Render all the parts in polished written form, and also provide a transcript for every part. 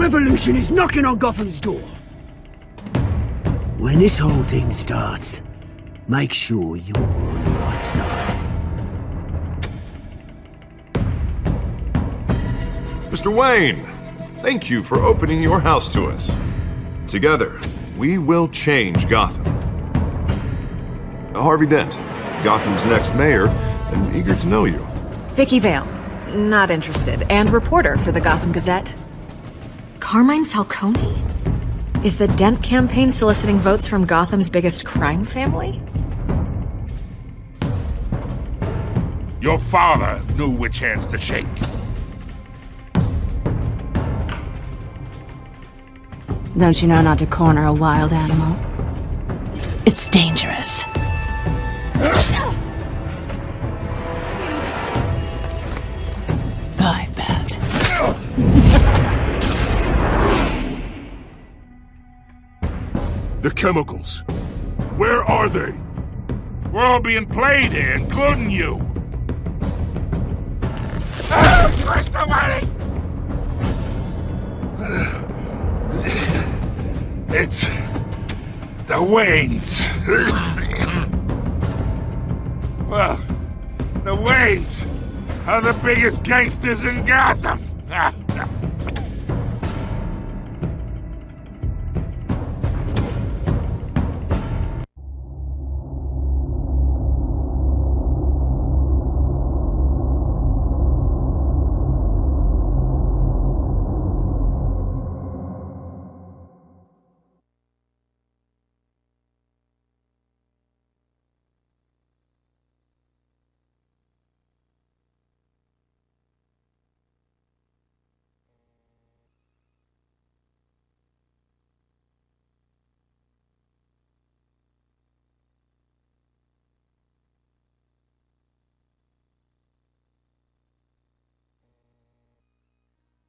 revolution is knocking on Gotham's door. When this whole thing starts, make sure you're on the right side. Mr. Wayne, thank you for opening your house to us. Together, we will change Gotham. Harvey Dent, Gotham's next mayor, and eager to know you. Vicky Vale, not interested, and reporter for the Gotham Gazette. Carmine Falcone? Is the Dent campaign soliciting votes from Gotham's biggest crime family? Your father knew which hands to shake. Don't you know not to corner a wild animal? It's dangerous. I bet. The chemicals. Where are they? We're all being played here, including you. Twist away! It's the Waynes. Well, the Waynes are the biggest gangsters in Gotham.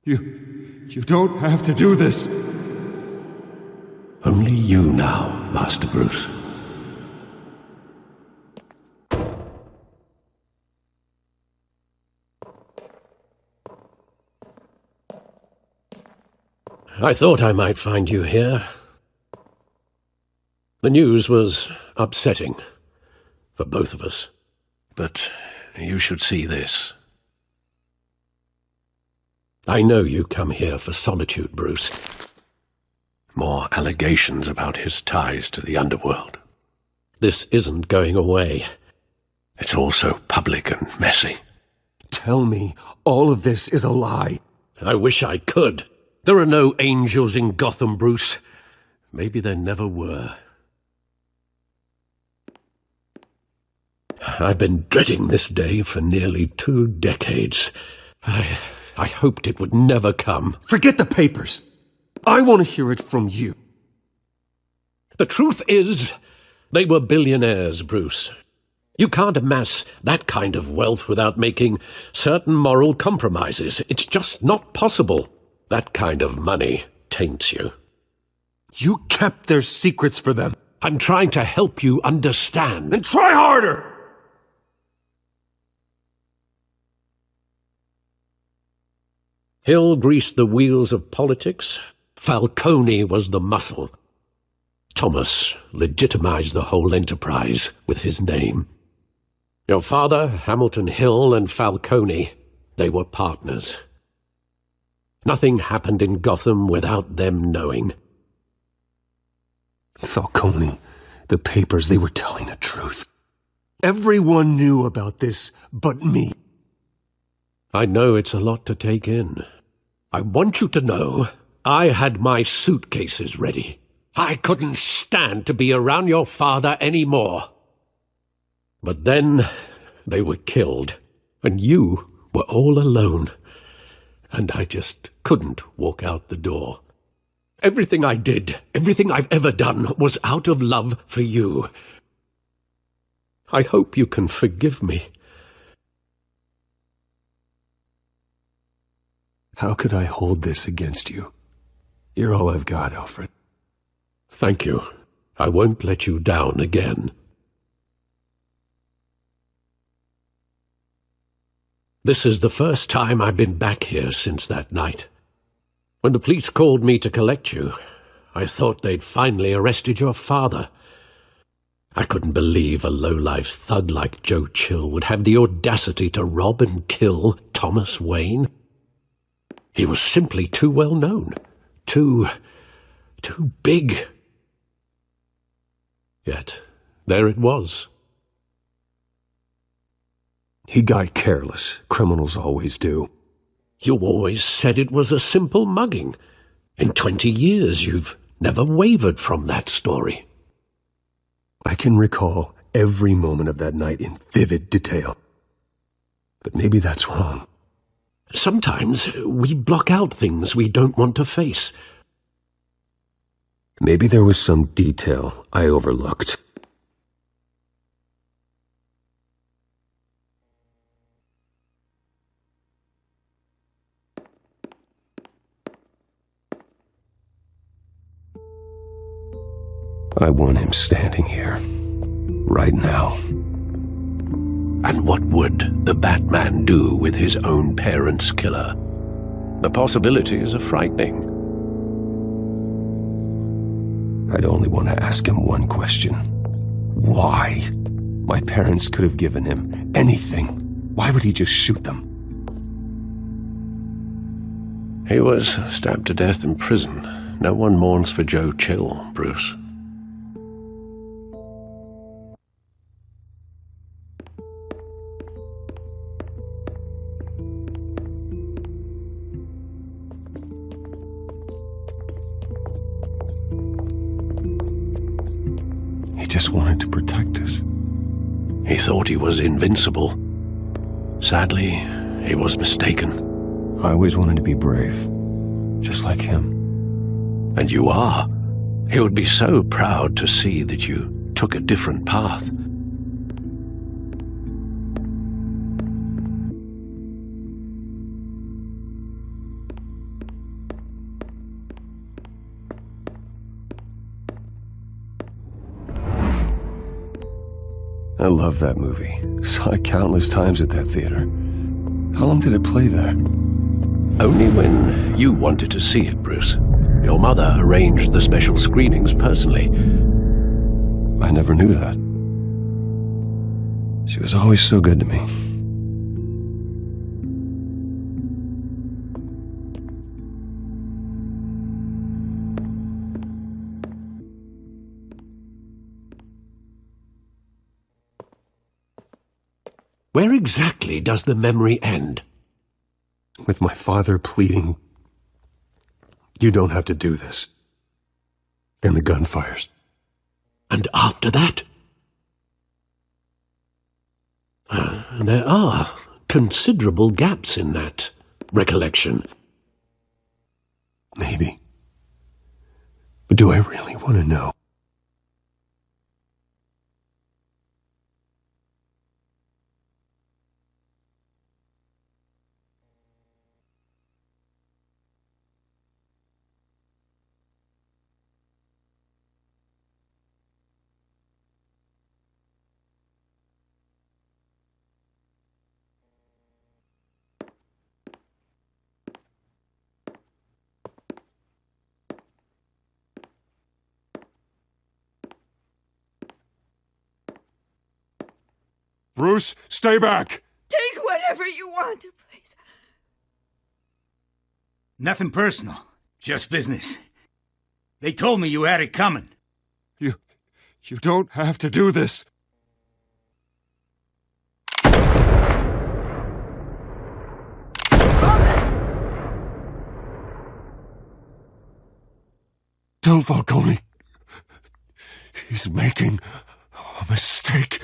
You don't have to do this. Only you now, Master Bruce. I thought I might find you here. The news was upsetting for both of us. But you should see this. I know you come here for solitude, Bruce. More allegations about his ties to the underworld. This isn't going away. It's all so public and messy. Tell me all of this is a lie. I wish I could. There are no angels in Gotham, Bruce. Maybe there never were. I've been dreading this day for nearly 2 decades. I hoped it would never come. Forget the papers. I want to hear it from you. The truth is, they were billionaires, Bruce. You can't amass that kind of wealth without making certain moral compromises. It's just not possible. That kind of money taints you. You kept their secrets for them. I'm trying to help you understand. Then try harder! Hill greased the wheels of politics. Falcone was the muscle. Thomas legitimized the whole enterprise with his name. Your father, Hamilton Hill, and Falcone, they were partners. Nothing happened in Gotham without them knowing. Falcone, the papers, they were telling the truth. Everyone knew about this but me. I know it's a lot to take in. I want you to know I had my suitcases ready. I couldn't stand to be around your father anymore. But then they were killed, and you were all alone. And I just couldn't walk out the door. Everything I did, everything I've ever done, was out of love for you. I hope you can forgive me. How could I hold this against you? You're all I've got, Alfred. Thank you. I won't let you down again. This is the first time I've been back here since that night. When the police called me to collect you, I thought they'd finally arrested your father. I couldn't believe a low-life thug like Joe Chill would have the audacity to rob and kill Thomas Wayne. He was simply too well known. Too big. Yet, there it was. He got careless. Criminals always do. You always said it was a simple mugging. In 20 years, you've never wavered from that story. I can recall every moment of that night in vivid detail. But maybe that's wrong. Sometimes we block out things we don't want to face. Maybe there was some detail I overlooked. I want him standing here, right now. And what would the Batman do with his own parents' killer? The possibilities are frightening. I'd only want to ask him one question. Why? My parents could have given him anything. Why would he just shoot them? He was stabbed to death in prison. No one mourns for Joe Chill, Bruce. He just wanted to protect us. He thought he was invincible. Sadly, he was mistaken. I always wanted to be brave, just like him. And you are. He would be so proud to see that you took a different path. I love that movie. Saw it countless times at that theater. How long did it play there? Only when you wanted to see it, Bruce. Your mother arranged the special screenings personally. I never knew that. She was always so good to me. Where exactly does the memory end? With my father pleading, "You don't have to do this." And the gun fires. And after that? There are considerable gaps in that recollection. Maybe. But do I really want to know? Bruce, stay back! Take whatever you want, please. Nothing personal, just business. They told me you had it coming. You don't have to do this. Thomas! Tell Falcony. He's making a mistake.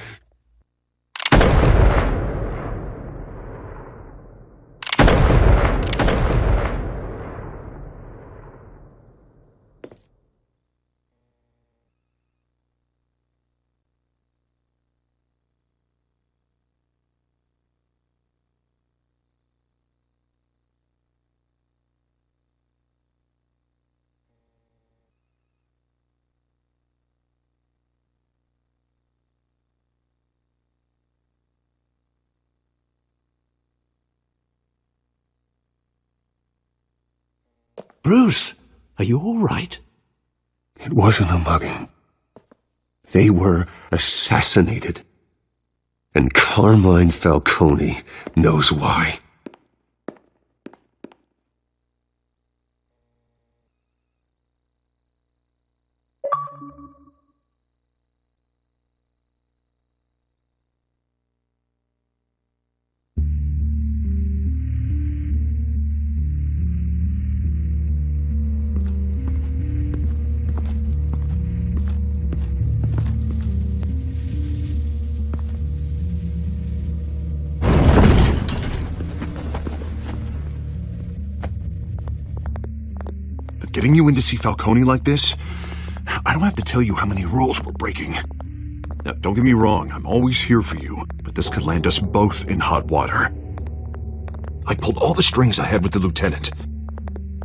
Bruce, are you all right? It wasn't a mugging. They were assassinated. And Carmine Falcone knows why. Getting you in to see Falcone like this? I don't have to tell you how many rules we're breaking. Now, don't get me wrong, I'm always here for you, but this could land us both in hot water. I pulled all the strings I had with the lieutenant.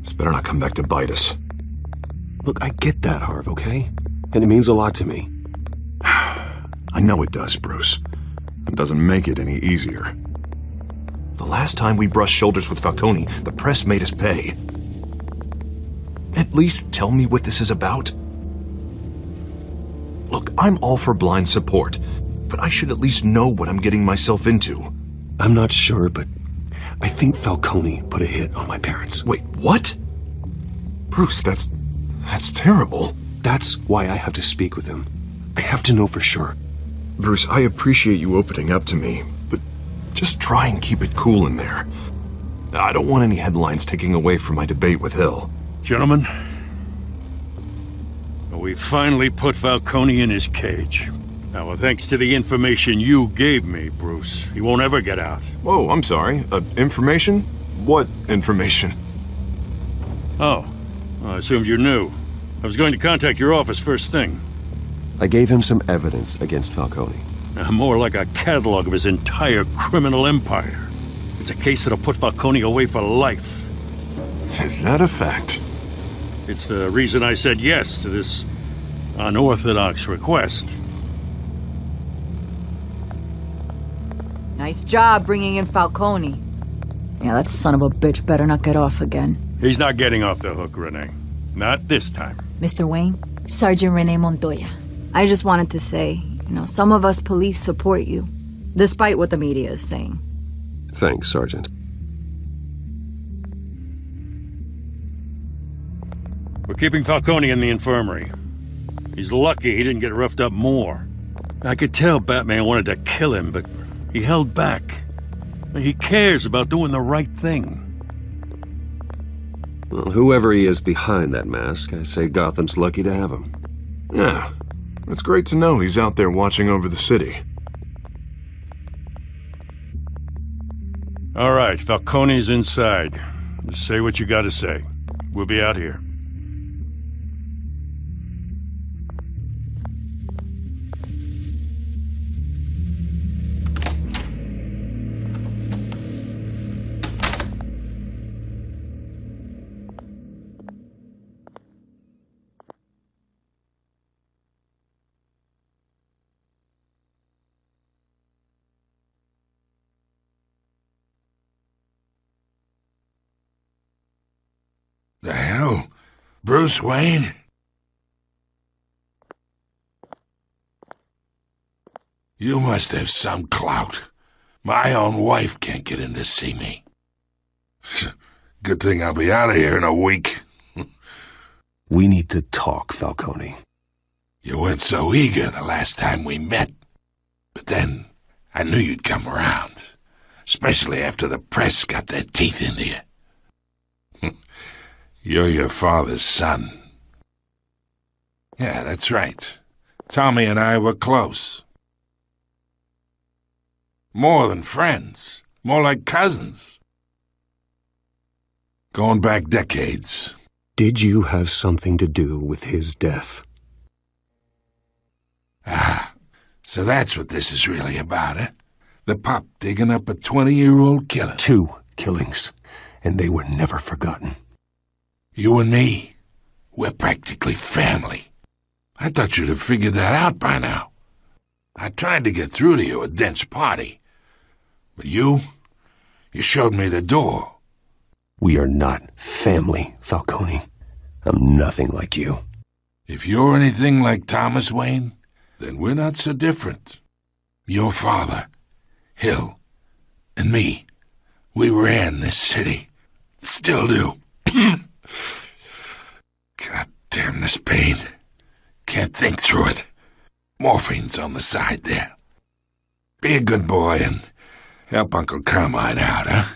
This better not come back to bite us. Look, I get that, Harv, okay? And it means a lot to me. I know it does, Bruce. It doesn't make it any easier. The last time we brushed shoulders with Falcone, the press made us pay. At least tell me what this is about. Look, I'm all for blind support, but I should at least know what I'm getting myself into. I'm not sure, but I think Falcone put a hit on my parents. Wait, what? Bruce, that's terrible. That's why I have to speak with him. I have to know for sure. Bruce, I appreciate you opening up to me, but just try and keep it cool in there. I don't want any headlines taking away from my debate with Hill. Gentlemen, we finally put Falcone in his cage. Now, thanks to the information you gave me, Bruce, he won't ever get out. Whoa, I'm sorry. Information? What information? Oh, I assumed you knew. I was going to contact your office first thing. I gave him some evidence against Falcone. More like a catalog of his entire criminal empire. It's a case that'll put Falcone away for life. Is that a fact? It's the reason I said yes to this unorthodox request. Nice job bringing in Falcone. Yeah, that son of a bitch better not get off again. He's not getting off the hook, Renee. Not this time. Mr. Wayne, Sergeant Renee Montoya. I just wanted to say, some of us police support you, despite what the media is saying. Thanks, Sergeant. We're keeping Falcone in the infirmary. He's lucky he didn't get roughed up more. I could tell Batman wanted to kill him, but he held back. He cares about doing the right thing. Well, whoever he is behind that mask, I say Gotham's lucky to have him. Yeah, it's great to know he's out there watching over the city. All right, Falcone's inside. Just say what you gotta say. We'll be out here. The hell? Bruce Wayne? You must have some clout. My own wife can't get in to see me. Good thing I'll be out of here in a week. We need to talk, Falcone. You weren't so eager the last time we met. But then, I knew you'd come around. Especially after the press got their teeth into you. You're your father's son. Yeah, that's right. Tommy and I were close. More than friends. More like cousins. Going back decades. Did you have something to do with his death? Ah, so that's what this is really about, eh? The pup digging up a 20-year-old killer. 2 killings, and they were never forgotten. You and me, we're practically family. I thought you'd have figured that out by now. I tried to get through to you at Dent's party. But you showed me the door. We are not family, Falcone. I'm nothing like you. If you're anything like Thomas Wayne, then we're not so different. Your father, Hill, and me, we ran this city. Still do. God damn this pain. Can't think through it. Morphine's on the side there. Be a good boy and help Uncle Carmine out, huh?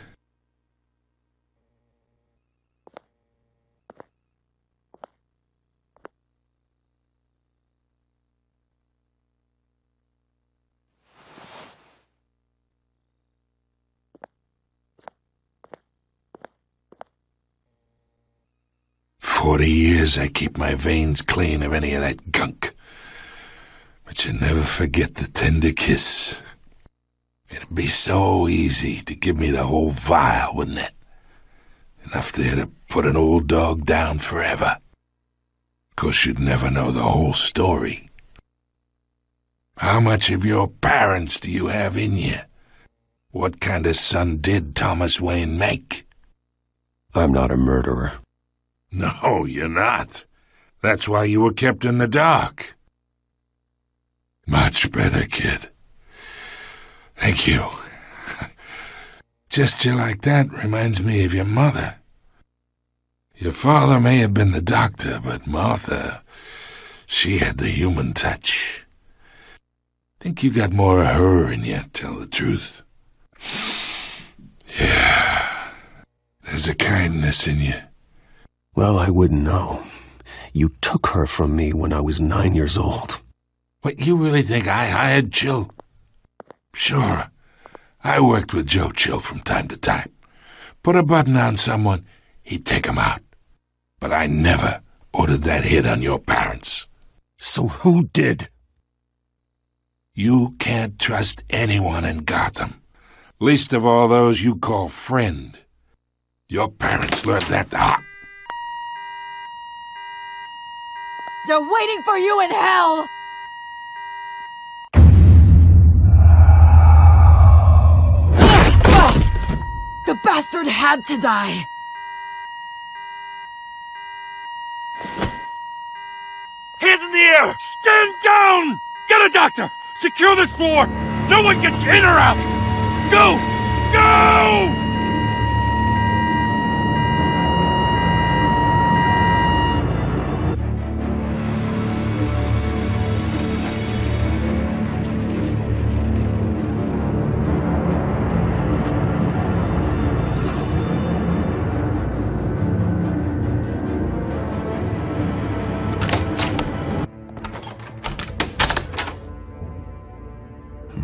"40 years I keep my veins clean of any of that gunk. But you never forget the tender kiss. It'd be so easy to give me the whole vial, wouldn't it? Enough there to put an old dog down forever. 'Course you'd never know the whole story. How much of your parents do you have in you? What kind of son did Thomas Wayne make?" I'm not a murderer. No, you're not. That's why you were kept in the dark. Much better, kid. Thank you. Gesture like that reminds me of your mother. Your father may have been the doctor, but Martha, she had the human touch. Think you got more of her in you, tell the truth. Yeah, there's a kindness in you. Well, I wouldn't know. You took her from me when I was 9 years old. What, you really think I hired Chill? Sure, I worked with Joe Chill from time to time. Put a button on someone, he'd take 'em out. But I never ordered that hit on your parents. So who did? You can't trust anyone in Gotham, least of all those you call friend. Your parents learned that the hard. They're waiting for you in hell! The bastard had to die! Hands in the air! Stand down! Get a doctor! Secure this floor! No one gets in or out! Go! Go!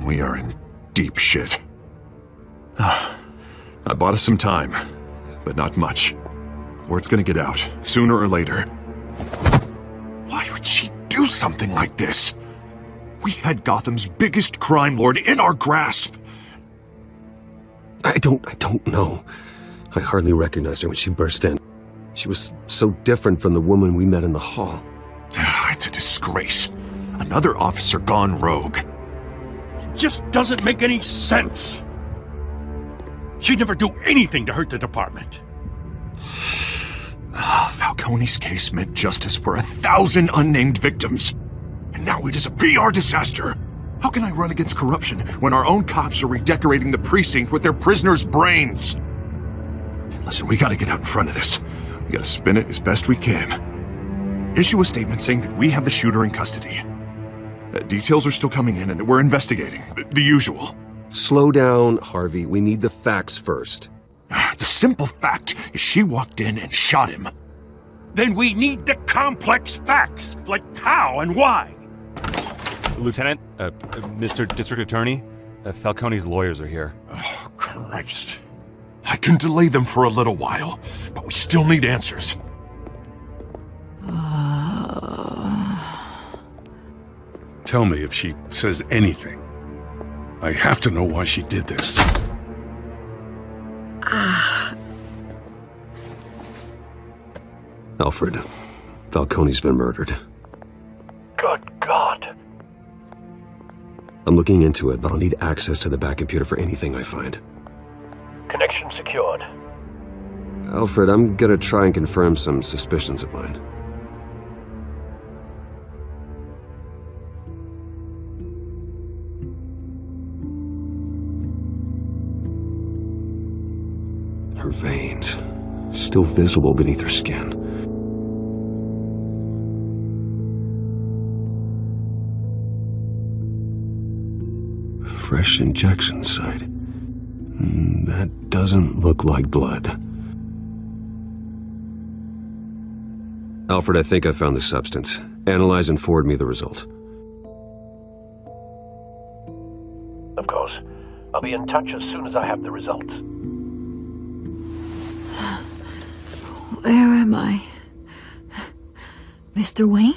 We are in deep shit. I bought us some time, but not much. Word's gonna get out, sooner or later. Why would she do something like this? We had Gotham's biggest crime lord in our grasp. I don't know. I hardly recognized her when she burst in. She was so different from the woman we met in the hall. It's a disgrace. Another officer gone rogue. It just doesn't make any sense. She'd never do anything to hurt the department. Falcone's case meant justice for 1,000 unnamed victims. And now it is a PR disaster. How can I run against corruption when our own cops are redecorating the precinct with their prisoners' brains? Listen, we gotta get out in front of this. We gotta spin it as best we can. Issue a statement saying that we have the shooter in custody. Details are still coming in and that we're investigating. The usual. Slow down, Harvey. We need the facts first. The simple fact is she walked in and shot him. Then we need the complex facts, like how and why. Lieutenant, Mr. District Attorney, Falcone's lawyers are here. Oh, Christ. I can delay them for a little while, but we still need answers. Tell me if she says anything. I have to know why she did this. Alfred, Falcone's been murdered. Good God. I'm looking into it, but I'll need access to the back computer for anything I find. Connection secured. Alfred, I'm gonna try and confirm some suspicions of mine. Her veins, still visible beneath her skin. Fresh injection site. That doesn't look like blood. Alfred, I think I found the substance. Analyze and forward me the result. Of course. I'll be in touch as soon as I have the results. Where am I? Mr. Wayne?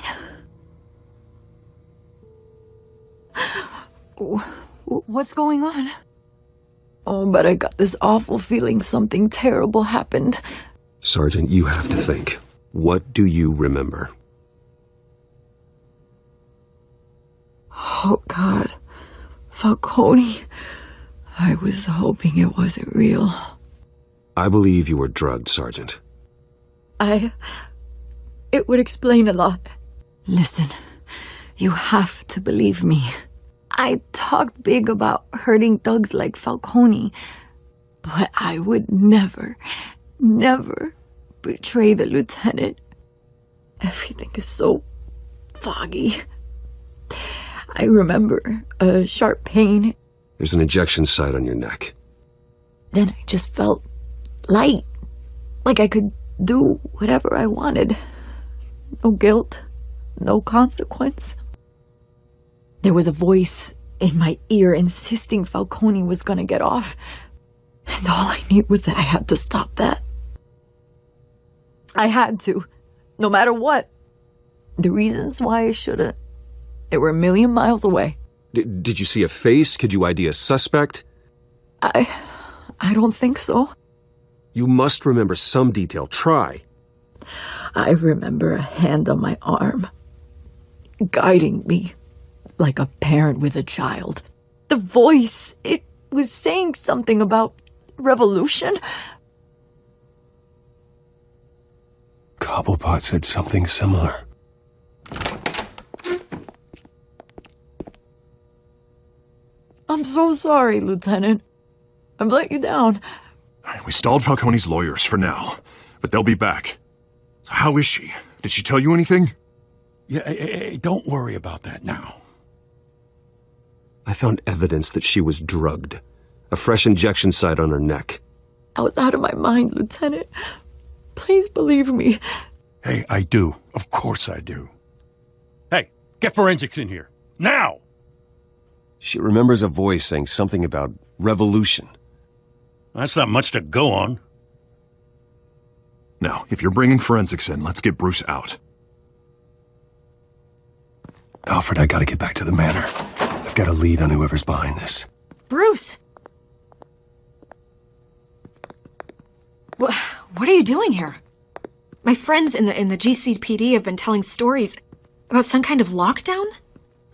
What's going on? Oh, but I got this awful feeling something terrible happened. Sergeant, you have to think. What do you remember? Oh, God. Falcone. I was hoping it wasn't real. I believe you were drugged, Sergeant. It would explain a lot. Listen, you have to believe me. I talked big about hurting thugs like Falcone, but I would never betray the lieutenant. Everything is so foggy. I remember a sharp pain. There's an injection site on your neck. Then I just felt light, like I could do whatever I wanted. No guilt, no consequence. There was a voice in my ear insisting Falcone was gonna get off. And all I knew was that I had to stop that. I had to, no matter what. The reasons why I should've, they were a million miles away. Did you see a face? Could you ID a suspect? I don't think so. You must remember some detail. Try. I remember a hand on my arm, guiding me like a parent with a child. The voice, it was saying something about revolution. Cobblepot said something similar. I'm so sorry, Lieutenant. I've let you down. We stalled Falcone's lawyers for now, but they'll be back. So how is she? Did she tell you anything? Yeah, hey, don't worry about that now. I found evidence that she was drugged. A fresh injection site on her neck. I was out of my mind, Lieutenant. Please believe me. Hey, I do. Of course I do. Hey, get forensics in here. Now! She remembers a voice saying something about revolution. That's not much to go on. Now, if you're bringing forensics in, let's get Bruce out. Alfred, I gotta get back to the manor. I've got a lead on whoever's behind this. Bruce! What are you doing here? My friends in the GCPD have been telling stories about some kind of lockdown?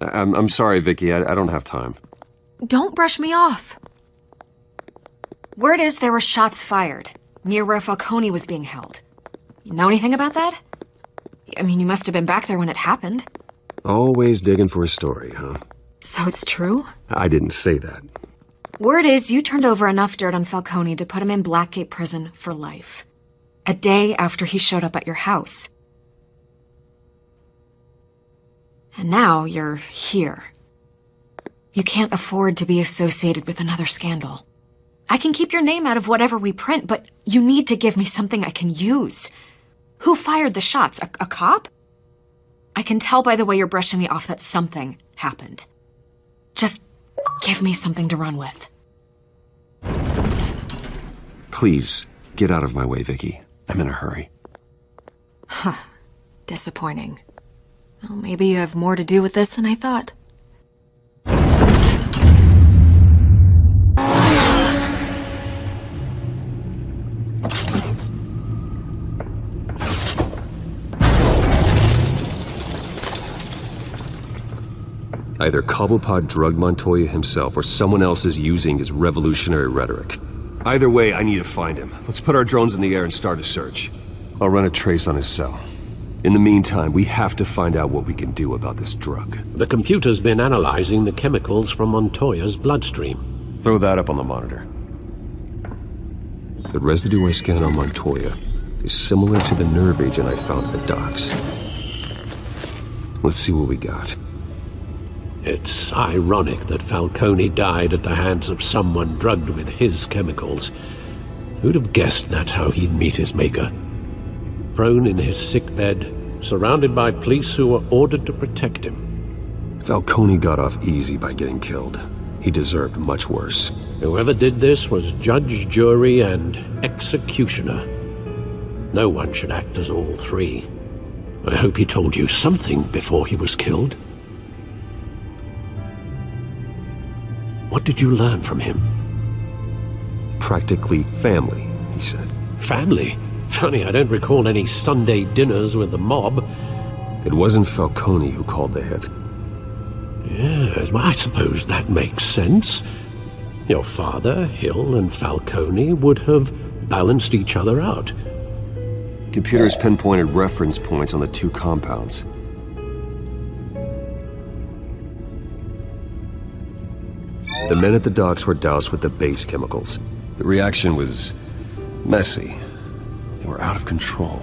I'm sorry, Vicky. I don't have time. Don't brush me off. Word is there were shots fired near where Falcone was being held. You know anything about that? I mean, you must have been back there when it happened. Always digging for a story, huh? So it's true? I didn't say that. Word is you turned over enough dirt on Falcone to put him in Blackgate Prison for life. A day after he showed up at your house. And now you're here. You can't afford to be associated with another scandal. I can keep your name out of whatever we print, but you need to give me something I can use. Who fired the shots? A cop? I can tell by the way you're brushing me off that something happened. Just give me something to run with. Please, get out of my way, Vicky. I'm in a hurry. Huh. Disappointing. Well, maybe you have more to do with this than I thought. Either Cobblepot drugged Montoya himself or someone else is using his revolutionary rhetoric. Either way, I need to find him. Let's put our drones in the air and start a search. I'll run a trace on his cell. In the meantime, we have to find out what we can do about this drug. The computer's been analyzing the chemicals from Montoya's bloodstream. Throw that up on the monitor. The residue I scanned on Montoya is similar to the nerve agent I found at the docks. Let's see what we got. It's ironic that Falcone died at the hands of someone drugged with his chemicals. Who'd have guessed that's how he'd meet his maker? Prone in his sickbed, surrounded by police who were ordered to protect him. Falcone got off easy by getting killed. He deserved much worse. Whoever did this was judge, jury, and executioner. No one should act as all three. I hope he told you something before he was killed. What did you learn from him? Practically family, he said. Family? Funny, I don't recall any Sunday dinners with the mob. It wasn't Falcone who called the hit. Yes, well, I suppose that makes sense. Your father, Hill, and Falcone would have balanced each other out. Computers pinpointed reference points on the two compounds. The men at the docks were doused with the base chemicals. The reaction was messy. They were out of control.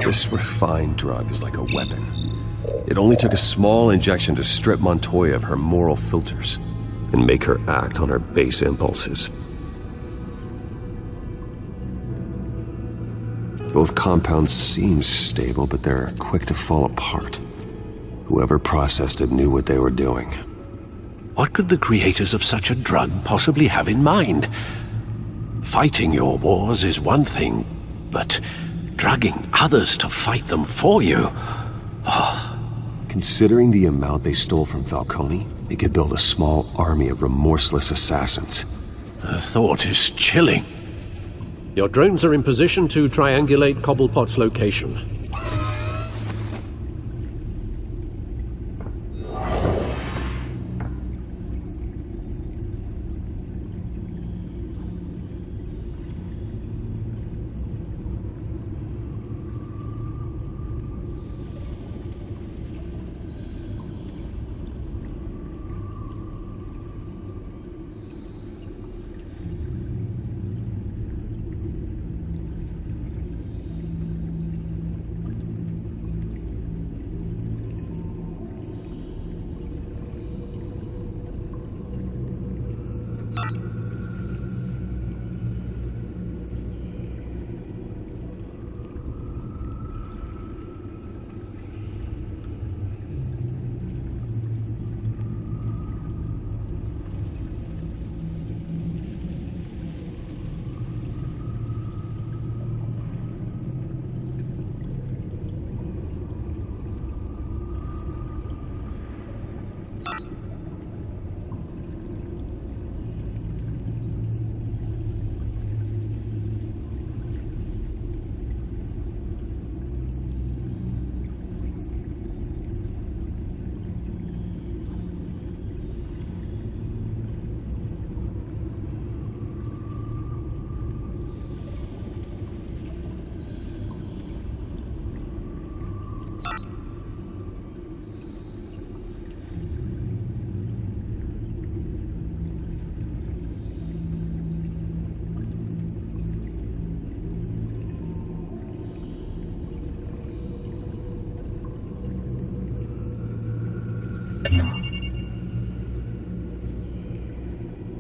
This refined drug is like a weapon. It only took a small injection to strip Montoya of her moral filters and make her act on her base impulses. Both compounds seem stable, but they're quick to fall apart. Whoever processed it knew what they were doing. What could the creators of such a drug possibly have in mind? Fighting your wars is one thing, but drugging others to fight them for you? Oh. Considering the amount they stole from Falcone, they could build a small army of remorseless assassins. The thought is chilling. Your drones are in position to triangulate Cobblepot's location.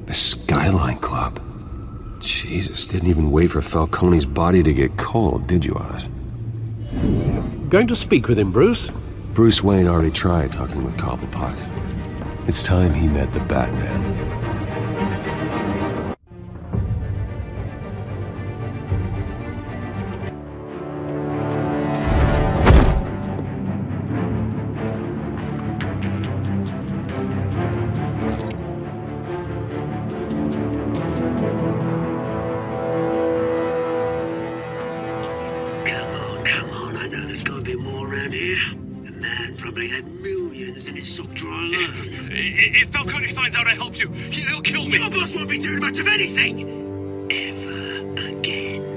The Skyline Club. Jesus, didn't even wait for Falcone's body to get cold, did you, Oz? Going to speak with him, Bruce? Bruce Wayne already tried talking with Cobblepot. It's time he met the Batman. Come on, I know there's gonna be more around here. And man probably had millions in his sock drawer alone. If Falcone finds out I helped you, he'll kill me. Your boss won't be doing much of anything! Ever again.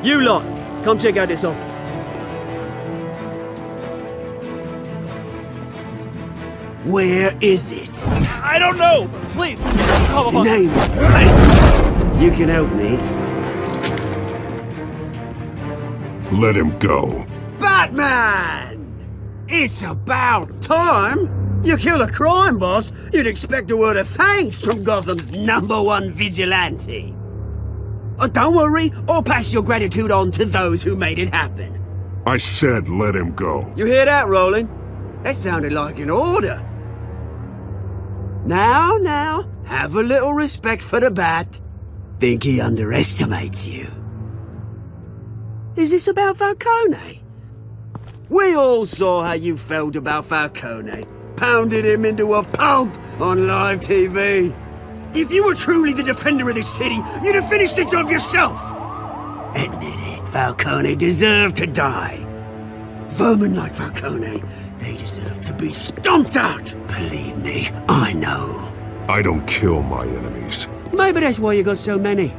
You lot, come check out this office. Where is it? I don't know! Please, call upon... Name. You can help me. Let him go. Batman! It's about time! You kill a crime boss, you'd expect a word of thanks from Gotham's #1 vigilante. Don't worry, I'll pass your gratitude on to those who made it happen. I said let him go. You hear that, Roland? That sounded like an order. Now, have a little respect for the Bat. Think he underestimates you. Is this about Falcone? We all saw how you felt about Falcone. Pounded him into a pulp on live TV. If you were truly the defender of this city, you'd have finished the job yourself. Admit it, Falcone deserved to die. Vermin like Falcone, they deserve to be stomped out. Believe me, I know. I don't kill my enemies. Maybe that's why you got so many.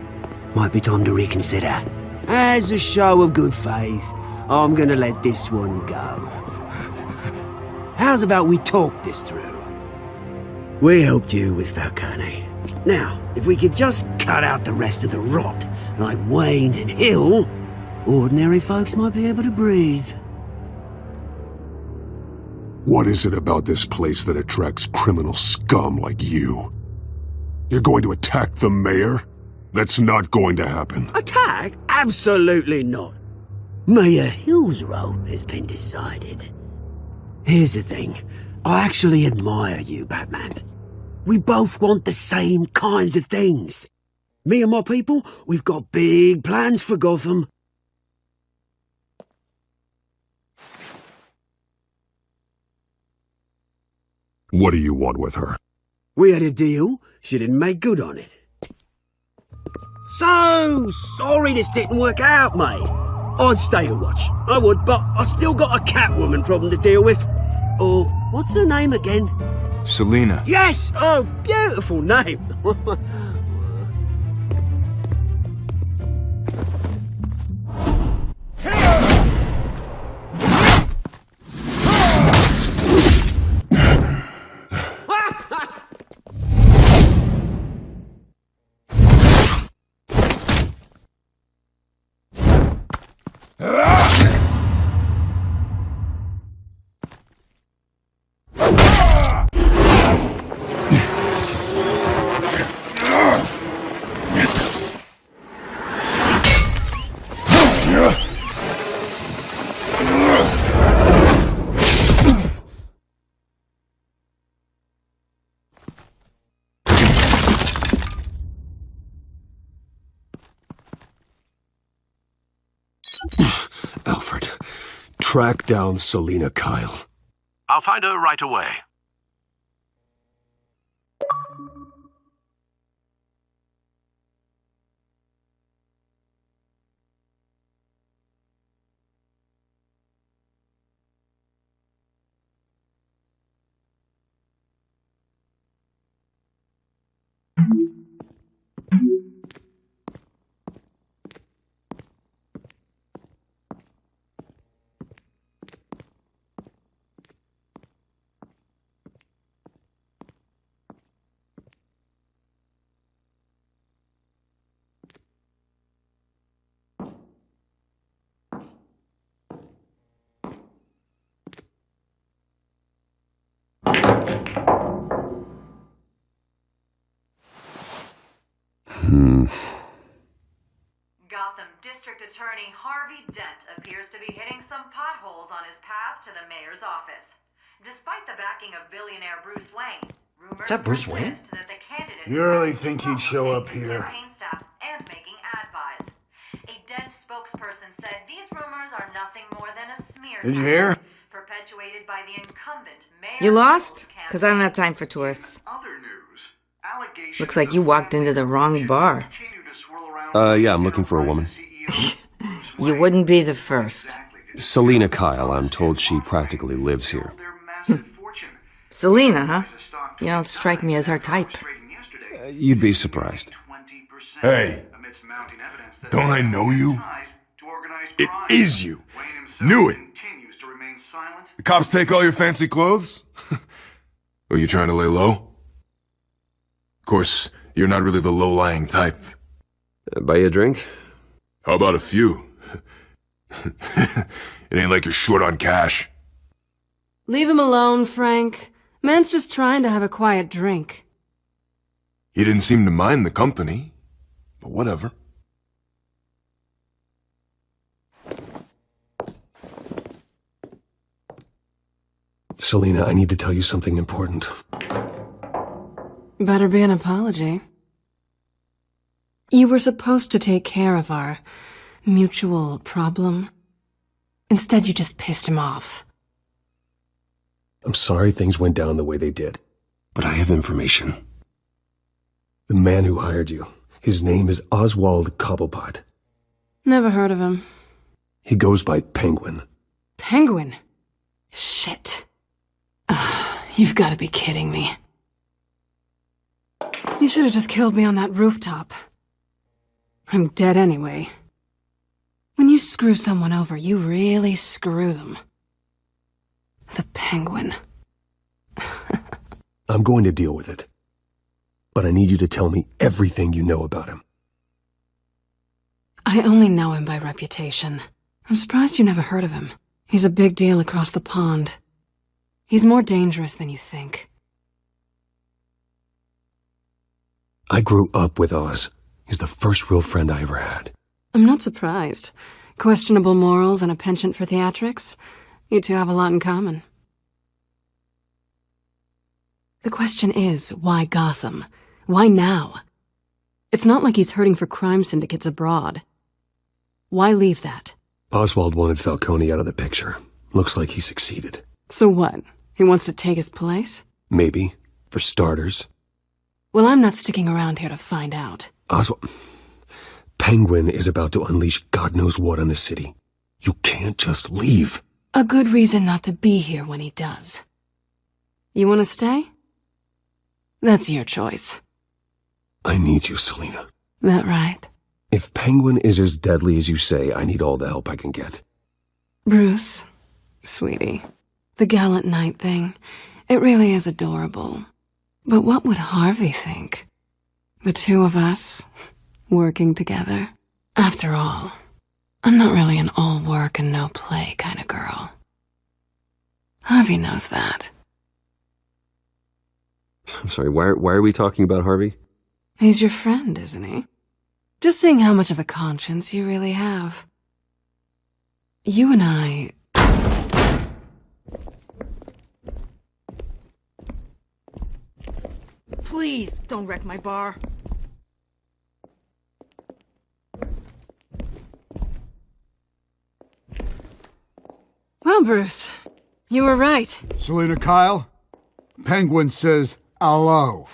Might be time to reconsider. As a show of good faith, I'm gonna let this one go. How's about we talk this through? We helped you with Falcone. Now, if we could just cut out the rest of the rot, like Wayne and Hill, ordinary folks might be able to breathe. What is it about this place that attracts criminal scum like you? You're going to attack the mayor? That's not going to happen. Attack? Absolutely not. Mayor Hill's role has been decided. Here's the thing. I actually admire you, Batman. We both want the same kinds of things. Me and my people, we've got big plans for Gotham. What do you want with her? We had a deal. She didn't make good on it. So sorry this didn't work out, mate. I'd stay to watch. I would, but I still got a Catwoman problem to deal with. Or, what's her name again? Selina. Yes! Oh, beautiful name. Alfred, track down Selina Kyle. I'll find her right away. Gotham District Attorney Harvey Dent appears to be hitting some potholes on his path to the mayor's office. Despite the backing of billionaire Bruce Wayne, rumors Is that Bruce Wayne? persist that the candidate You really think he'd show up here? campaign staff and making ad buys. A Dent spokesperson said these rumors are nothing more than a smear Did you hear? perpetuated by the incumbent mayor. You lost? Because I don't have time for tourists. Looks like you walked into the wrong bar. Yeah, I'm looking for a woman. You wouldn't be the first. Selena Kyle, I'm told she practically lives here. Selena, huh? You don't strike me as her type. You'd be surprised. Hey, don't I know you? It is you. Knew it. The cops take all your fancy clothes? Are you trying to lay low? Of course, you're not really the low-lying type. Buy you a drink? How about a few? It ain't like you're short on cash. Leave him alone, Frank. Man's just trying to have a quiet drink. He didn't seem to mind the company, but whatever. Selena, I need to tell you something important. Better be an apology. You were supposed to take care of our mutual problem. Instead, you just pissed him off. I'm sorry things went down the way they did, but I have information. The man who hired you, his name is Oswald Cobblepot. Never heard of him. He goes by Penguin. Penguin? Shit. Ugh, you've got to be kidding me. You should have just killed me on that rooftop. I'm dead anyway. When you screw someone over, you really screw them. The Penguin. I'm going to deal with it. But I need you to tell me everything you know about him. I only know him by reputation. I'm surprised you never heard of him. He's a big deal across the pond. He's more dangerous than you think. I grew up with Oz. He's the first real friend I ever had. I'm not surprised. Questionable morals and a penchant for theatrics. You two have a lot in common. The question is, why Gotham? Why now? It's not like he's hurting for crime syndicates abroad. Why leave that? Oswald wanted Falcone out of the picture. Looks like he succeeded. So what? He wants to take his place? Maybe. For starters. Well, I'm not sticking around here to find out. Oswald... Penguin is about to unleash God knows what on the city. You can't just leave. A good reason not to be here when he does. You want to stay? That's your choice. I need you, Selena. That right? If Penguin is as deadly as you say, I need all the help I can get. Bruce, sweetie, the gallant knight thing, it really is adorable. But what would Harvey think? The two of us, working together? After all, I'm not really an all work and no play kind of girl. Harvey knows that. I'm sorry, why are we talking about Harvey? He's your friend, isn't he? Just seeing how much of a conscience you really have. You and I... Please, don't wreck my bar. Well, Bruce, you were right. Selena Kyle, Penguin says hello.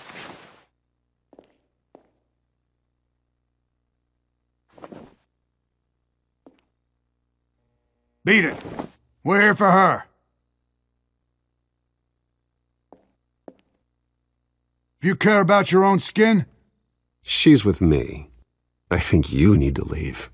Beat it. We're here for her. If you care about your own skin... She's with me. I think you need to leave.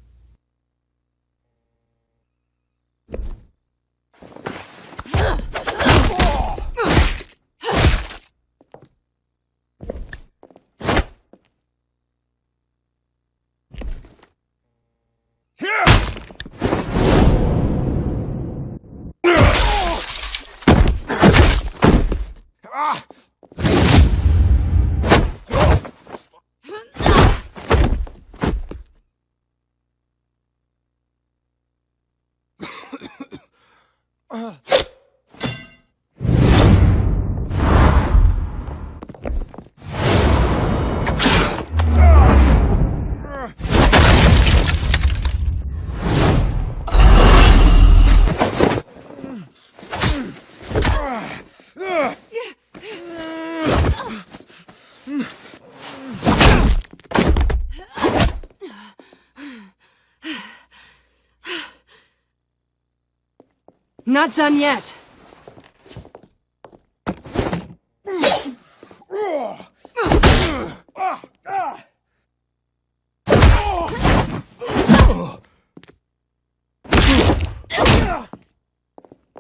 Not done yet.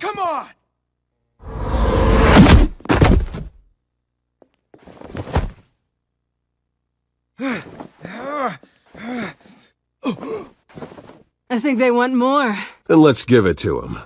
Come on! I think they want more. Then let's give it to them.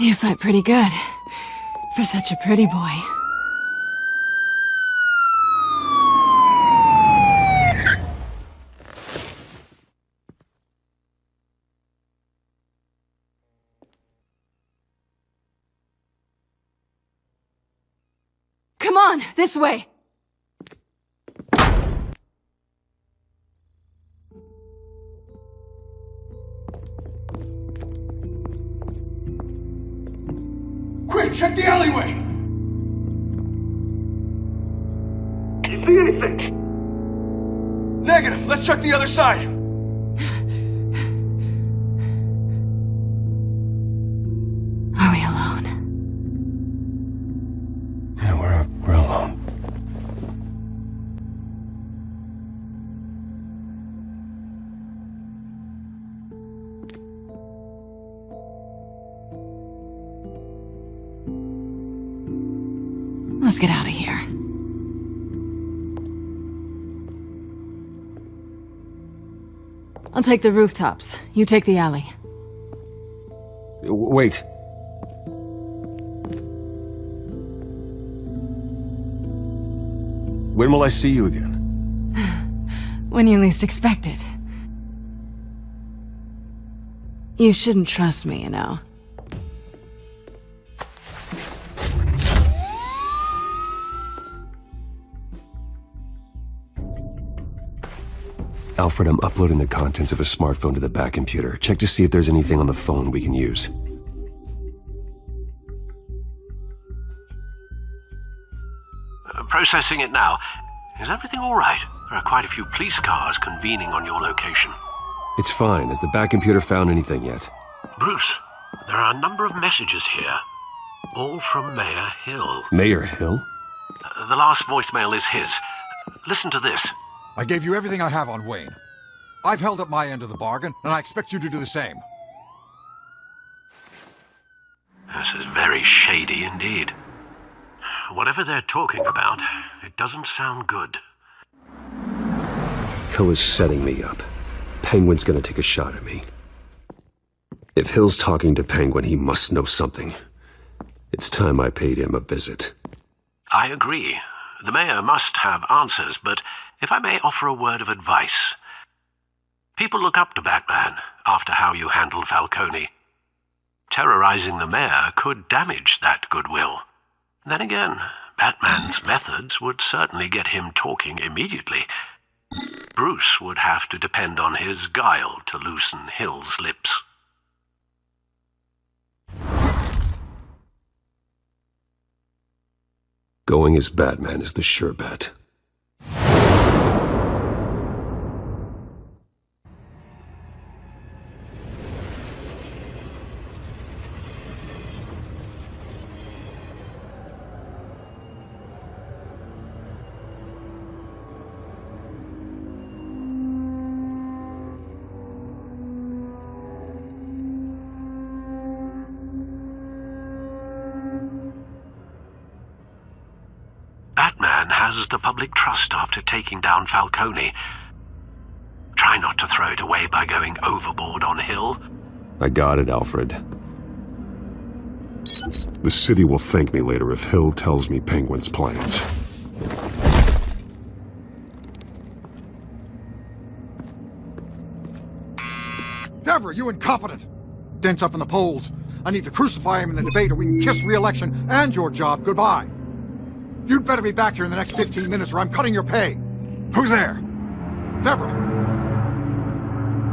You fight pretty good. For such a pretty boy. Come on, this way! Quick, check the alleyway! Do you see anything? Negative. Let's check the other side. Are we alone? Yeah, we're alone. Let's get out of here. I'll take the rooftops. You take the alley. Wait. When will I see you again? When you least expect it. You shouldn't trust me, you know. Alfred, I'm uploading the contents of a smartphone to the back computer. Check to see if there's anything on the phone we can use. Processing it now. Is everything all right? There are quite a few police cars convening on your location. It's fine. Has the back computer found anything yet? Bruce, there are a number of messages here. All from Mayor Hill. Mayor Hill? The last voicemail is his. Listen to this. I gave you everything I have on Wayne. I've held up my end of the bargain, and I expect you to do the same. This is very shady indeed. Whatever they're talking about, it doesn't sound good. Hill is setting me up. Penguin's gonna take a shot at me. If Hill's talking to Penguin, he must know something. It's time I paid him a visit. I agree. The mayor must have answers, but if I may offer a word of advice. People look up to Batman after how you handled Falcony. Terrorizing the mayor could damage that goodwill. Then again, Batman's methods would certainly get him talking immediately. Bruce would have to depend on his guile to loosen Hill's lips. Going as Batman is the sure bet. Batman has the public trust after taking down Falcony. Try not to throw it away by going overboard on Hill. I got it, Alfred. The city will thank me later if Hill tells me Penguin's plans. Deborah, you incompetent! Dent's up in the polls. I need to crucify him in the debate or we can kiss re-election and your job goodbye. You'd better be back here in the next 15 minutes or I'm cutting your pay. Who's there? Deborah?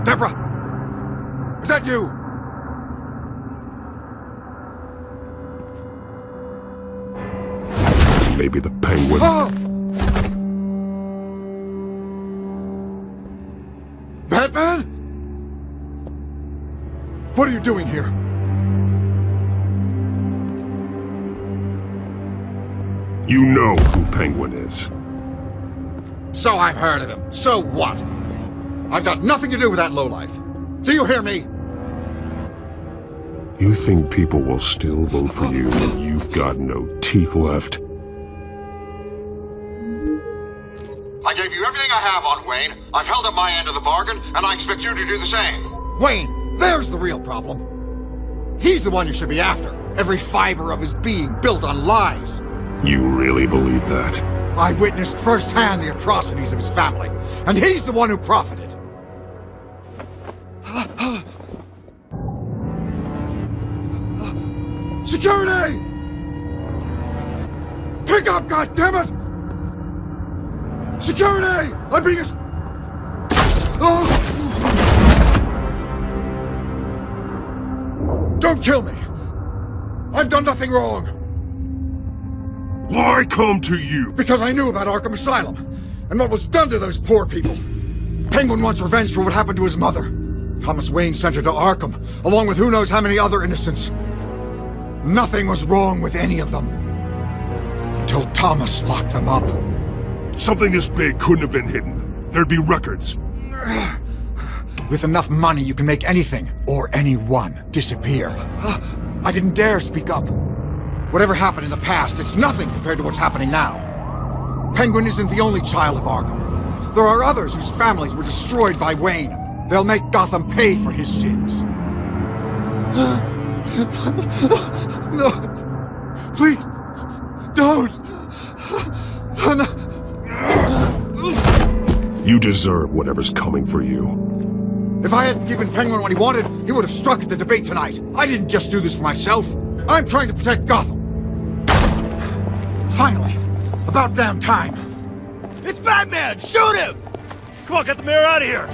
Deborah? Is that you? Maybe the Penguin... Oh! Batman? What are you doing here? You know who Penguin is. So I've heard of him. So what? I've got nothing to do with that lowlife. Do you hear me? You think people will still vote for you when you've got no teeth left? I gave you everything I have on Wayne. I've held up my end of the bargain, and I expect you to do the same. Wayne, there's the real problem. He's the one you should be after. Every fiber of his being built on lies. You really believe that? I witnessed firsthand the atrocities of his family, and he's the one who profited. Security! Pick up, goddammit! Security! I'm being Oh! Don't kill me! I've done nothing wrong! Why come to you? Because I knew about Arkham Asylum, and what was done to those poor people. Penguin wants revenge for what happened to his mother. Thomas Wayne sent her to Arkham, along with who knows how many other innocents. Nothing was wrong with any of them. Until Thomas locked them up. Something this big couldn't have been hidden. There'd be records. With enough money, you can make anything, or anyone, disappear. I didn't dare speak up. Whatever happened in the past, it's nothing compared to what's happening now. Penguin isn't the only child of Arkham. There are others whose families were destroyed by Wayne. They'll make Gotham pay for his sins. No. Please. Don't. You deserve whatever's coming for you. If I hadn't given Penguin what he wanted, he would have struck at the debate tonight. I didn't just do this for myself. I'm trying to protect Gotham. Finally. About damn time. It's Batman! Shoot him! Come on, get the mirror out of here!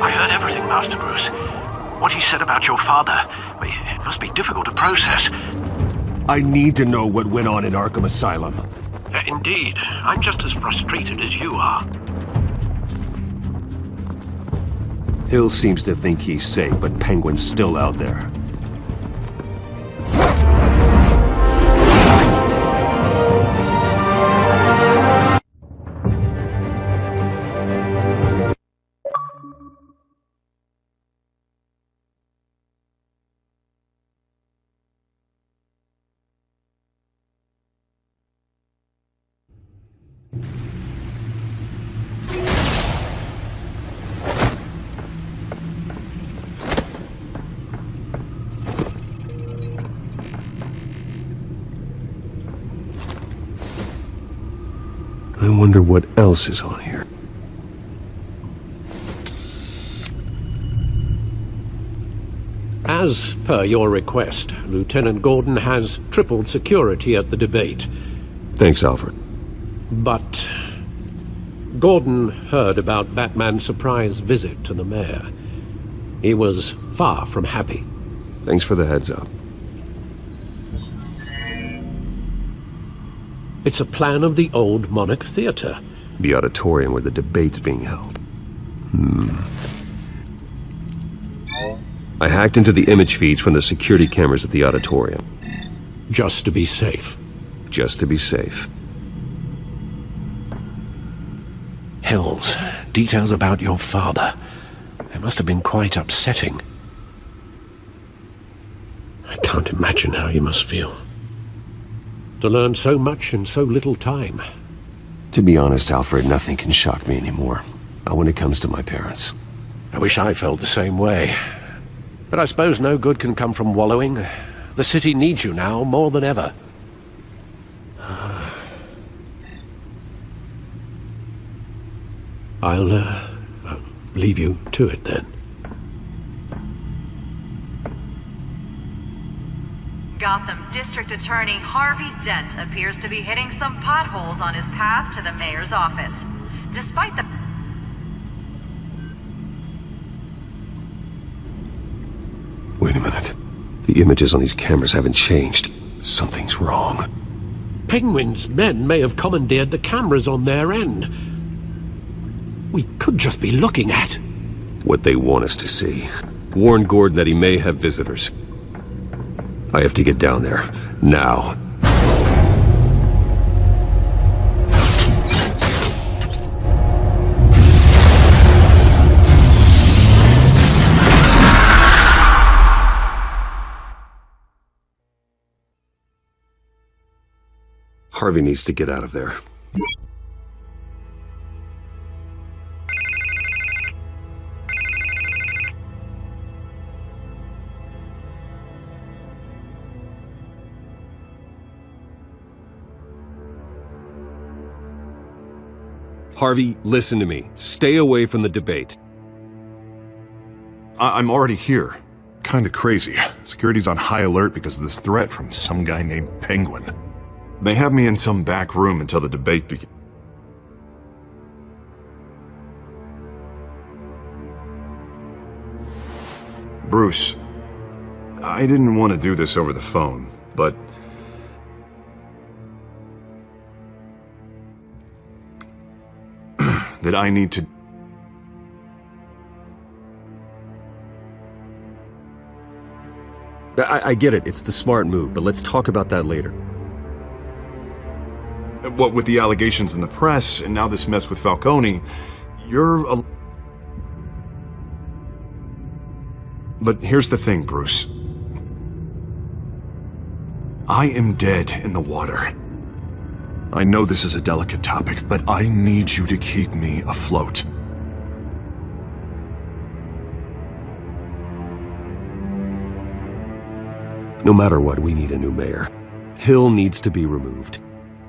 I heard everything, Master Bruce. What he said about your father, it must be difficult to process. I need to know what went on in Arkham Asylum. Indeed. I'm just as frustrated as you are. Hill seems to think he's safe, but Penguin's still out there. I wonder what else is on here. As per your request, Lieutenant Gordon has tripled security at the debate. Thanks, Alfred. But Gordon heard about Batman's surprise visit to the mayor. He was far from happy. Thanks for the heads up. It's a plan of the old Monarch Theater. The auditorium where the debate's being held. I hacked into the image feeds from the security cameras at the auditorium. Just to be safe. Just to be safe. Hills, details about your father. It must have been quite upsetting. I can't imagine how you must feel. To learn so much in so little time. To be honest, Alfred, nothing can shock me anymore. Not when it comes to my parents. I wish I felt the same way. But I suppose no good can come from wallowing. The city needs you now more than ever. I'll leave you to it then. Gotham District Attorney Harvey Dent appears to be hitting some potholes on his path to the mayor's office. Despite the... Wait a minute. The images on these cameras haven't changed. Something's wrong. Penguin's men may have commandeered the cameras on their end. We could just be looking at what they want us to see. Warn Gordon that he may have visitors. I have to get down there. Now. Harvey needs to get out of there. Harvey, listen to me. Stay away from the debate. I'm already here. Kinda crazy. Security's on high alert because of this threat from some guy named Penguin. They have me in some back room until the debate begins. Bruce, I didn't want to do this over the phone, but that I need to... I get it. It's the smart move, but let's talk about that later. What with the allegations in the press, and now this mess with Falcone, you're a... But here's the thing, Bruce. I am dead in the water. I know this is a delicate topic, but I need you to keep me afloat. No matter what, we need a new mayor. Hill needs to be removed.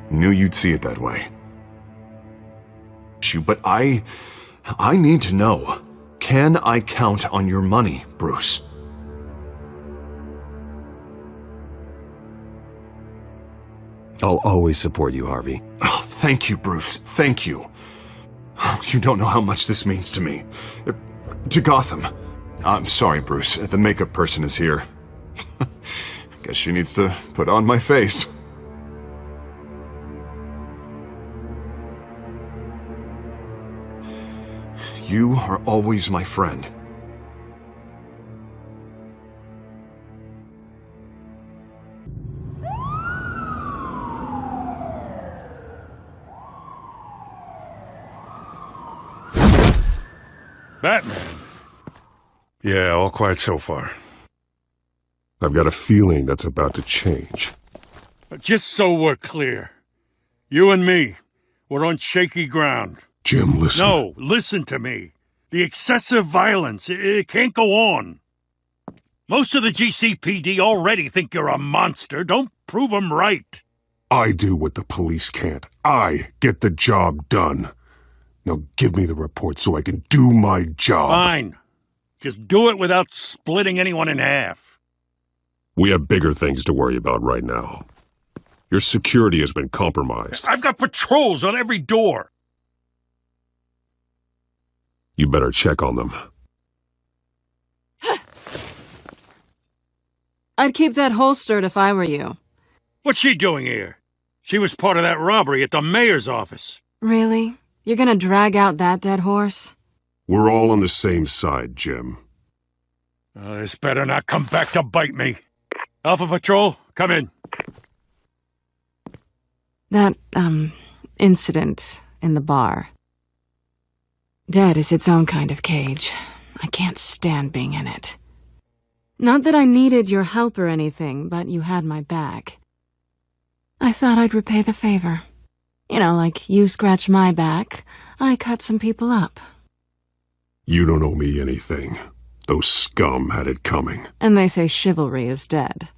Knew you'd see it that way. But I need to know. Can I count on your money, Bruce? I'll always support you, Harvey. Oh, thank you, Bruce. Thank you. You don't know how much this means to me. To Gotham. I'm sorry, Bruce. The makeup person is here. Guess she needs to put on my face. You are always my friend. Batman. Yeah, all quiet so far. I've got a feeling that's about to change. Just so we're clear, you and me, we're on shaky ground. Jim, listen. No, listen to me. The excessive violence, it can't go on. Most of the GCPD already think you're a monster. Don't prove them right. I do what the police can't. I get the job done. Now give me the report so I can do my job. Fine. Just do it without splitting anyone in half. We have bigger things to worry about right now. Your security has been compromised. I've got patrols on every door. You better check on them. I'd keep that holstered if I were you. What's she doing here? She was part of that robbery at the mayor's office. Really? You're gonna drag out that dead horse? We're all on the same side, Jim. This better not come back to bite me. Alpha Patrol, come in. That, incident in the bar. Dead is its own kind of cage. I can't stand being in it. Not that I needed your help or anything, but you had my back. I thought I'd repay the favor. You know, like you scratch my back, I cut some people up. You don't owe me anything. Those scum had it coming. And they say chivalry is dead.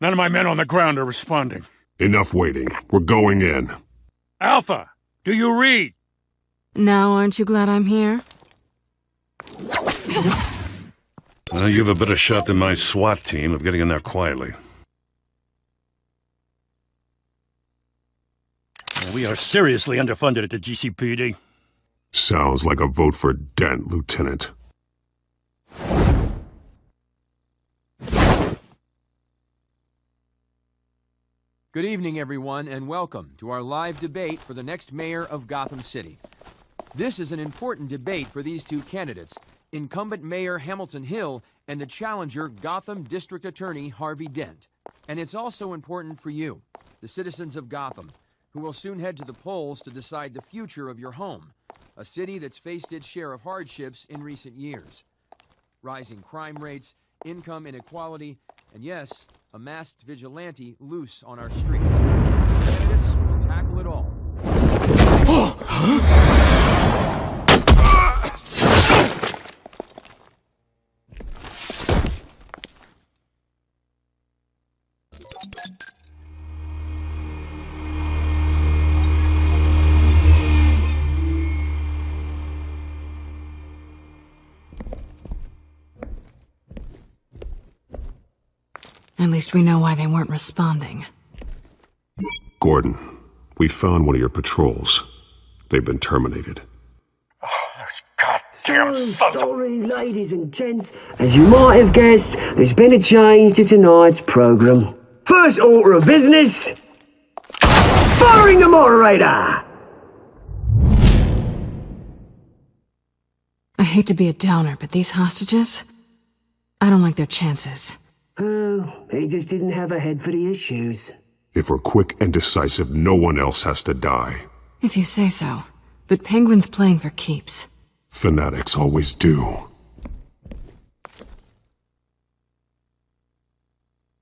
None of my men on the ground are responding. Enough waiting. We're going in. Alpha, do you read? Now aren't you glad I'm here? You have a better shot than my SWAT team of getting in there quietly. We are seriously underfunded at the GCPD. Sounds like a vote for Dent, Lieutenant. Good evening, everyone, and welcome to our live debate for the next mayor of Gotham City. This is an important debate for these two candidates, incumbent Mayor Hamilton Hill and the challenger Gotham District Attorney Harvey Dent. And it's also important for you, the citizens of Gotham, who will soon head to the polls to decide the future of your home, a city that's faced its share of hardships in recent years. Rising crime rates, income inequality, and yes, a masked vigilante loose on our streets. Candidates will tackle it all. At least we know why they weren't responding. Gordon, we found one of your patrols. They've been terminated. So sorry, ladies and gents. As you might have guessed, there's been a change to tonight's programme. First order of business, firing the moderator! I hate to be a downer, but these hostages, I don't like their chances. Oh, he just didn't have a head for the issues. If we're quick and decisive, no one else has to die. If you say so. But Penguin's playing for keeps. Fanatics always do.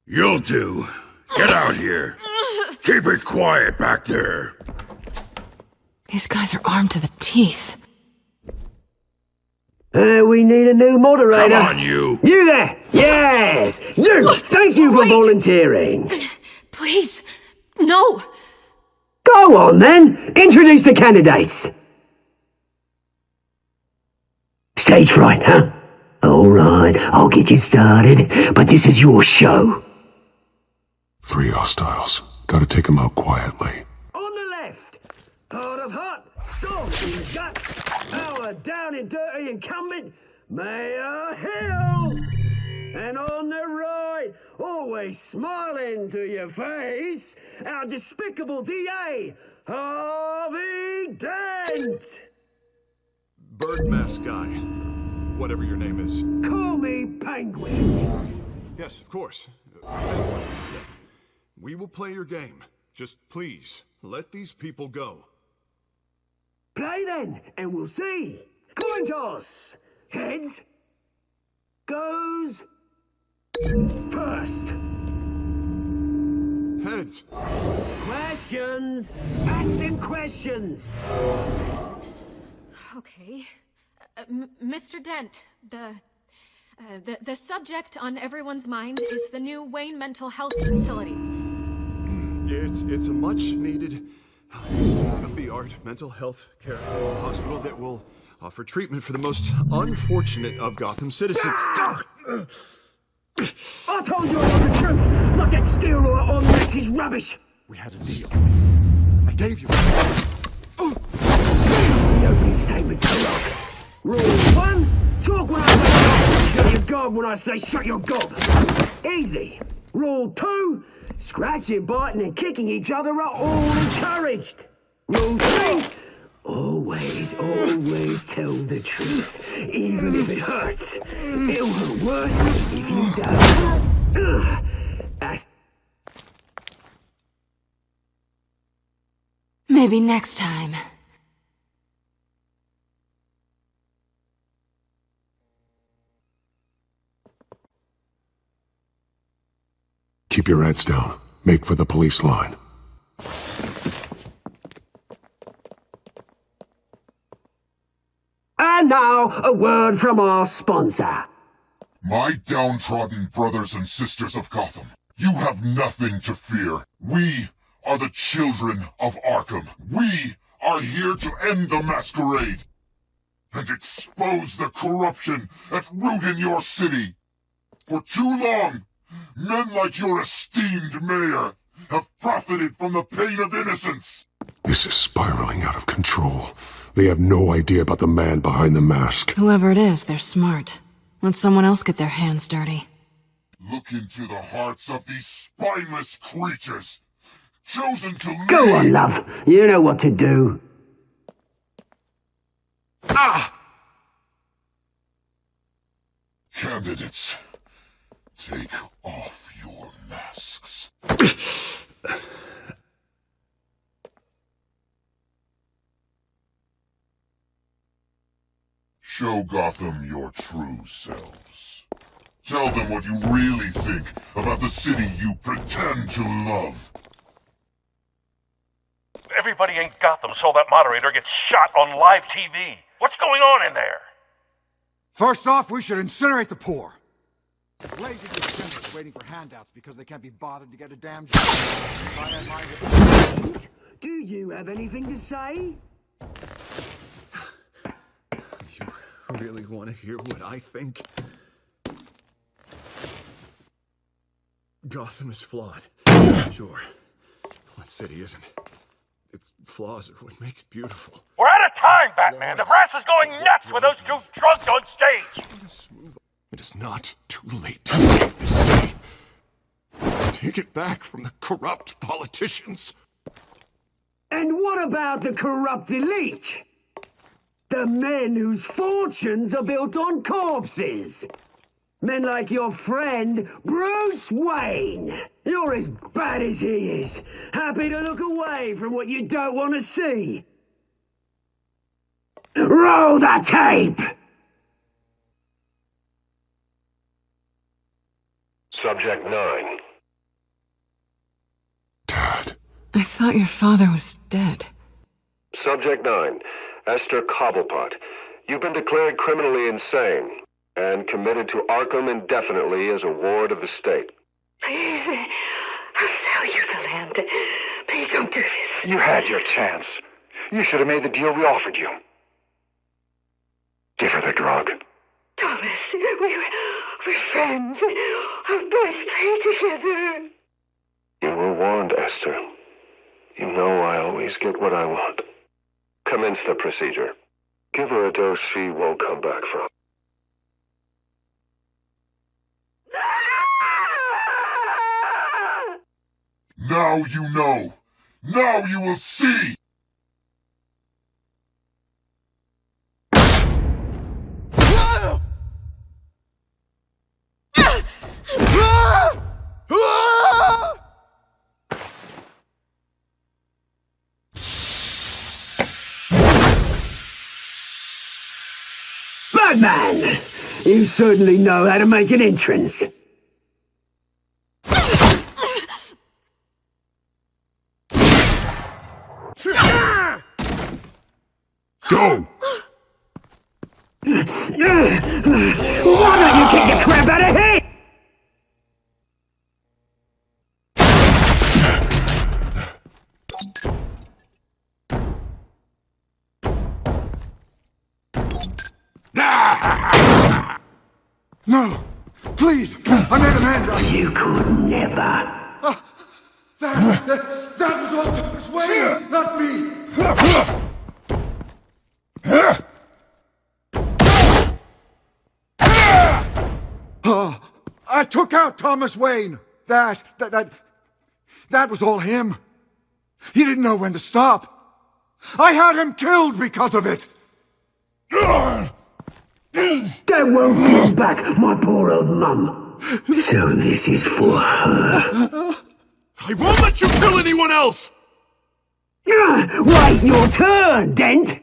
You'll do. Get out here. Keep it quiet back there. These guys are armed to the teeth. We need a new moderator. Come on, you. You there! Yes! You! Thank you for volunteering. Please, no! Go on, then. Introduce the candidates. Stage fright, huh? All right, I'll get you started, but this is your show. 3 hostiles. Gotta take them out quietly. On the left, hard of heart, soft in the gut, our down and dirty incumbent, Mayor Hill. And on the right, always smiling to your face, our despicable DA, Harvey Dent. Bird mask guy. Whatever your name is. Call me Penguin. Yes, of course. We will play your game. Just please, let these people go. Play then, and we'll see. Coin toss. Heads goes first. Heads. Questions. Ask them questions. Okay. Mr. Dent, the subject on everyone's mind is the new Wayne Mental Health Facility. It's a much-needed, state-of-the-art mental health care hospital that will offer treatment for the most unfortunate of Gotham citizens. I told you all the truth, not that steroid on message rubbish. We had a deal. I gave you. The opening statement's so long. Rule 1, talk when I say shut your gob when I say shut your gob. Easy. Rule 2, scratching, biting and kicking each other are all encouraged. Rule 3, always tell the truth, even if it hurts. It'll hurt worse if you don't. Maybe next time. Keep your heads down. Make for the police line. And And now, a word from our sponsor. My downtrodden brothers and sisters of Gotham, you have nothing to fear. We are the children of Arkham. We are here to end the masquerade and expose the corruption at root in your city. For too long, men like your esteemed mayor have profited from the pain of innocence. This is spiraling out of control. They have no idea about the man behind the mask. Whoever it is, they're smart. Let someone else get their hands dirty. Look into the hearts of these spineless creatures, chosen to lead. Go on, love. You know what to do. Candidates, take off your masks. Show Gotham your true selves. Tell them what you really think about the city you pretend to love. Everybody in Gotham saw that moderator get shot on live TV. What's going on in there? First off, we should incinerate the poor. Lazy descendants waiting for handouts because they can't be bothered to get a damn job. Do you have anything to say? You really want to hear what I think? Gotham is flawed. Sure. What city isn't? Its flaws are what make it beautiful. We're out of time, Batman! The brass is going nuts with those two drunks on stage! It is not too late to save this city. Take it back from the corrupt politicians. And what about the corrupt elite? The men whose fortunes are built on corpses. Men like your friend, Bruce Wayne. You're as bad as he is. Happy to look away from what you don't want to see. Roll the tape! Subject 9. I thought your father was dead. Subject 9. Esther Cobblepot. You've been declared criminally insane and committed to Arkham indefinitely as a ward of the state. Please, I'll sell you the land. Please don't do this. You had your chance. You should have made the deal we offered you. Give her the drug. Thomas, we're friends. Our boys play together. You were warned, Esther. You know I always get what I want. Commence the procedure. Give her a dose she won't come back from. Now you know. Now you will see. Batman! You certainly know how to make an entrance. Go! Why don't you kick the crap out of him? No! Please! I made a man. You could never. That was all Thomas Wayne, not me! I took out Thomas Wayne. That was all him. He didn't know when to stop. I had him killed because of it. That won't bring back my poor old mum. So this is for her. I won't let you kill anyone else! Wait your turn, Dent!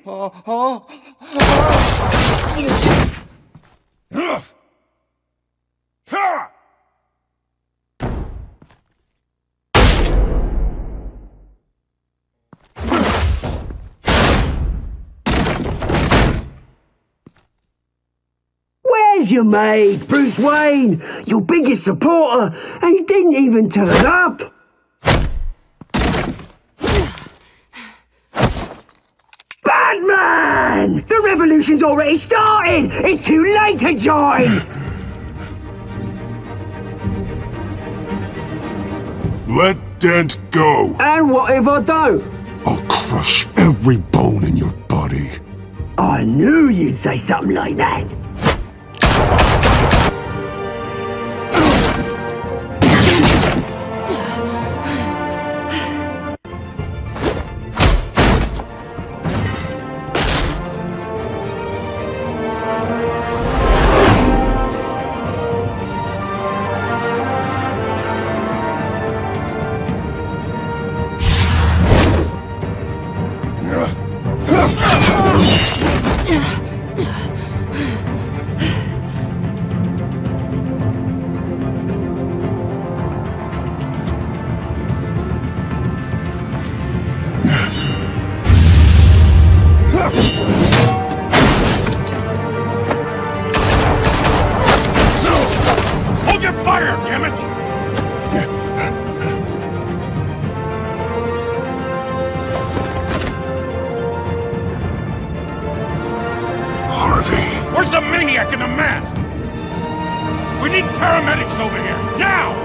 There's your mate, Bruce Wayne, your biggest supporter, and he didn't even turn up. Batman! The revolution's already started! It's too late to join! Let Dent go. And what if I don't? I'll crush every bone in your body. I knew you'd say something like that. Hold your fire, damn it! Harvey. Where's the maniac in the mask? We need paramedics over here, now!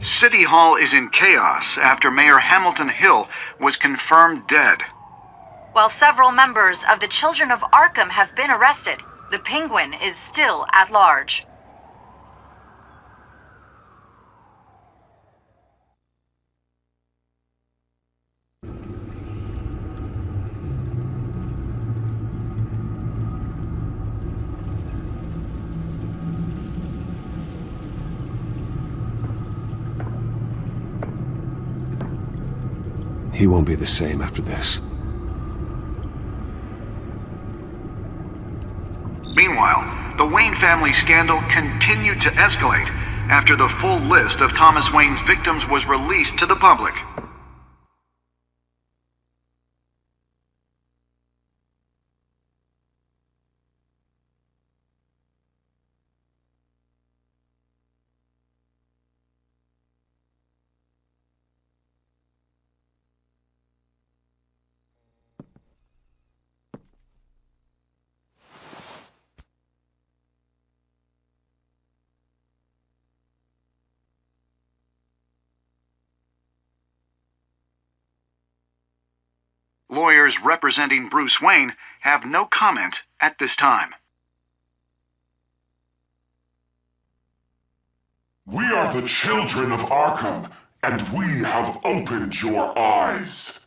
City Hall is in chaos after Mayor Hamilton Hill was confirmed dead. While several members of the Children of Arkham have been arrested, the Penguin is still at large. He won't be the same after this. Meanwhile, the Wayne family scandal continued to escalate after the full list of Thomas Wayne's victims was released to the public. Lawyers representing Bruce Wayne have no comment at this time. We are the children of Arkham, and we have opened your eyes.